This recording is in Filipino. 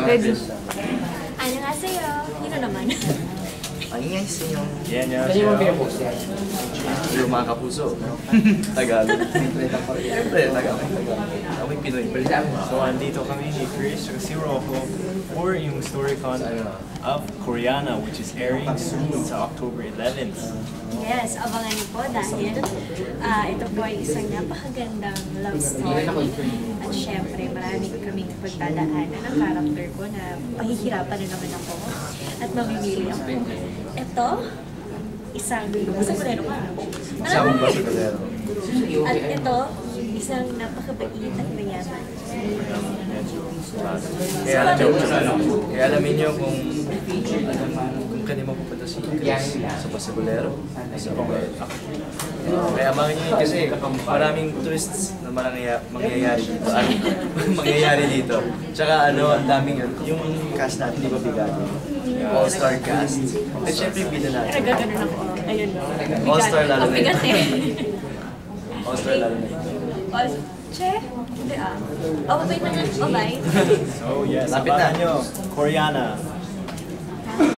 Ready. 안녕하세요. Yun naman. 안녕하세요. Yeah, 안녕하세요. Yung mga kapuso. Tagalog. Siyempre, Tagalog. Amoy Pinoy. So, andito kami ni Chris at si Rocco for yung StoryCon of Koreana, which is airing soon sa October 11th. Yes, abangan niyo po dahil ito po ay isang napakagandang love story. At syempre, marami kaming pagdadaanan ng character ko na pahihirapan na naman ako. At mamimili ako. Ito, isang basakulero ka. Sabong basakulero. At ito, isang napakabait at mayaman. Kaya alamin nyo kung kanina mapupunta si Chris sa basakulero. Kaya abangan nyo yun kasi maraming twists na mangyayari dito. Mangyayari dito. Tsaka ang daming yung cast natin, di ba bigat? All-star cast. At syempre bida natin. Nagaganon ako. Ayun. All-star lalo na Bigat eh. All-star lalo na Che? Hindi ah. Oh, babay na nga. Babay. So, yes, Lapit na. abangan nyo, Koreana.